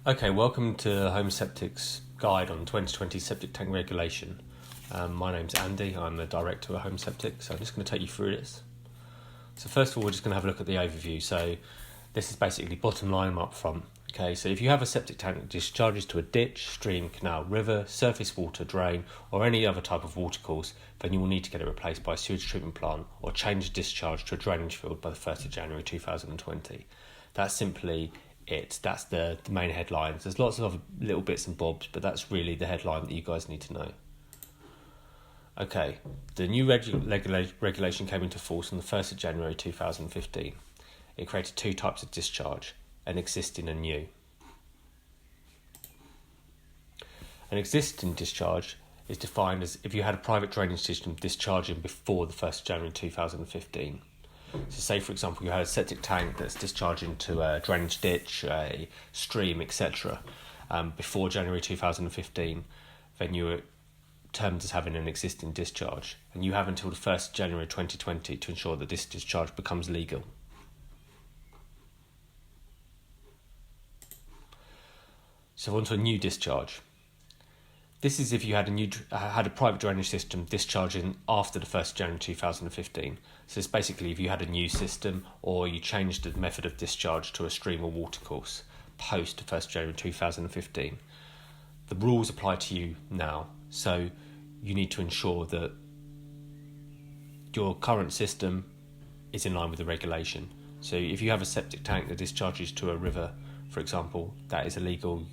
Okay, welcome to Home Septic's guide on 2020 septic tank regulation. My name's Andy, I'm the director of Home Septic, so I'm just going to take you through this. So first of all, we're just going to have a look at the overview. So this is basically bottom line up front. Okay, so if you have a septic tank that discharges to a ditch, stream, canal, river, surface water, drain, or any other type of watercourse, then you will need to get it replaced by a sewage treatment plant or change the discharge to a drainage field by the 1st of January 2020. That's simply it. That's the main headlines. There's lots of other little bits and bobs, but that's really the headline that you guys need to know. Okay, the new regulation came into force on the 1st of January 2015. It created two types of discharge, an existing and new. An existing discharge is defined as if you had a private drainage system discharging before the 1st of January 2015. So say, for example, you had a septic tank that's discharging to a drainage ditch, a stream, etc. Before January 2015, then you were termed as having an existing discharge. And you have until the 1st of January 2020 to ensure that this discharge becomes legal. So on to a new discharge. This is if you had a private drainage system discharging after the 1st of January 2015. So it's basically if you had a new system or you changed the method of discharge to a stream or watercourse post the 1st of January 2015. The rules apply to you now, so you need to ensure that your current system is in line with the regulation. So if you have a septic tank that discharges to a river, for example, that is illegal.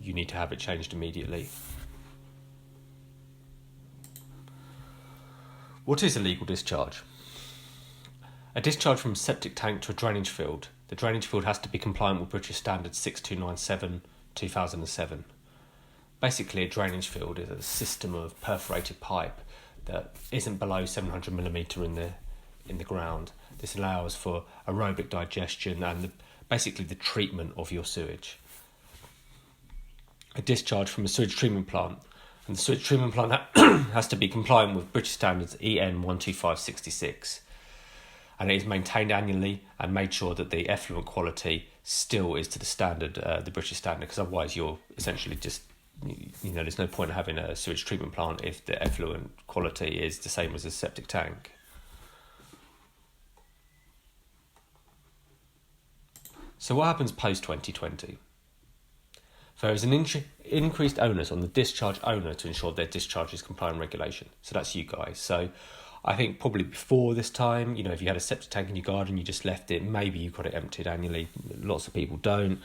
You need to have it changed immediately. What is a legal discharge? A discharge from a septic tank to a drainage field. The drainage field has to be compliant with British Standard 6297/2007. Basically, a drainage field is a system of perforated pipe that isn't below 700mm in the ground. This allows for aerobic digestion and basically the treatment of your sewage. A discharge from a sewage treatment plant. And the sewage treatment plant has to be compliant with British Standards EN 12566. And it is maintained annually and made sure that the effluent quality still is to the standard, the British standard, because otherwise you're essentially just, there's no point in having a sewage treatment plant if the effluent quality is the same as a septic tank. So what happens post 2020? There is an increased onus on the discharge owner to ensure their discharge is compliant with regulation. So that's you guys. So I think probably before this time, if you had a septic tank in your garden, you just left it, maybe you got it emptied annually. Lots of people don't.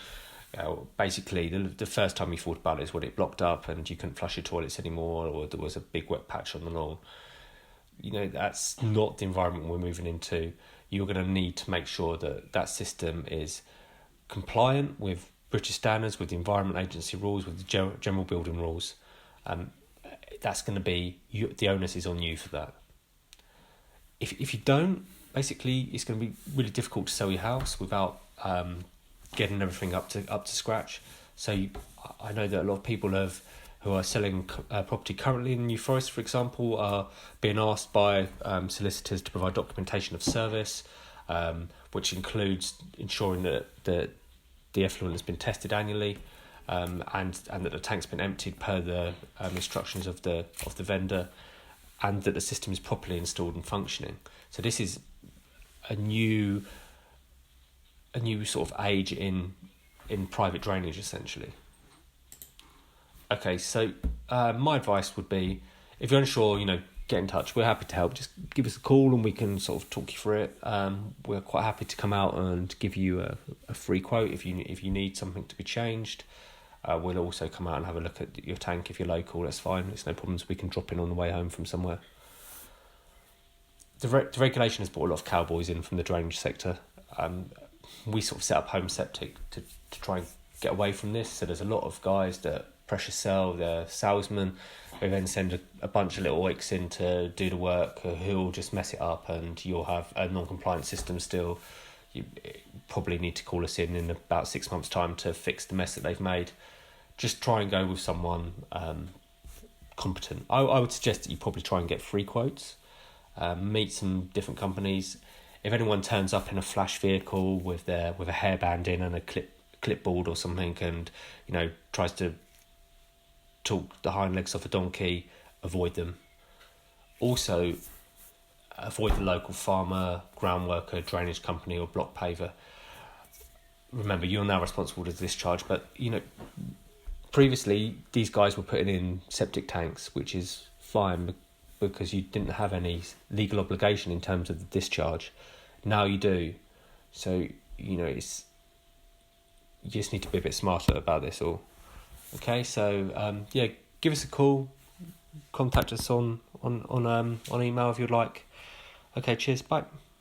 Basically, the first time you thought about it is when it blocked up and you couldn't flush your toilets anymore, or there was a big wet patch on the lawn. That's not the environment we're moving into. You're going to need to make sure that that system is compliant with British standards, with the Environment Agency rules, with the general building rules. That's going to be, the onus is on you for that. If you don't, basically, it's going to be really difficult to sell your house without getting everything up to scratch. So I know that a lot of people who are selling property currently in New Forest, for example, are being asked by solicitors to provide documentation of service, which includes ensuring that the effluent has been tested annually, and that the tank's been emptied per the instructions of the vendor, and that the system is properly installed and functioning. So this is a new sort of age in private drainage, essentially. Okay, so my advice would be, if you're unsure, get in touch. We're happy to help. Just give us a call and we can sort of talk you through it. We're quite happy to come out and give you a free quote if you need something to be changed. We'll also come out and have a look at your tank if you're local. That's fine. It's no problems. We can drop in on the way home from somewhere. The regulation has brought a lot of cowboys in from the drainage sector. We sort of set up Home Septic to try and get away from this. So there's a lot of guys that pressure sell, they're salesmen, who then send a bunch of little oiks in to do the work, who'll just mess it up, and you'll have a non-compliant system still. You probably need to call us in about 6 months' time to fix the mess that they've made. Just try and go with someone competent. I would suggest that you probably try and get free quotes, meet some different companies. If anyone turns up in a flash vehicle with a hairband in and a clipboard or something and, tries to talk the hind legs off a donkey, avoid them. Also, avoid the local farmer, ground worker, drainage company or block paver. Remember, you're now responsible to discharge, but, previously these guys were putting in septic tanks, which is fine because you didn't have any legal obligation in terms of the discharge. Now you do. So, it's you just need to be a bit smarter about this all. Okay, so give us a call, contact us on email if you'd like. Okay, cheers, bye.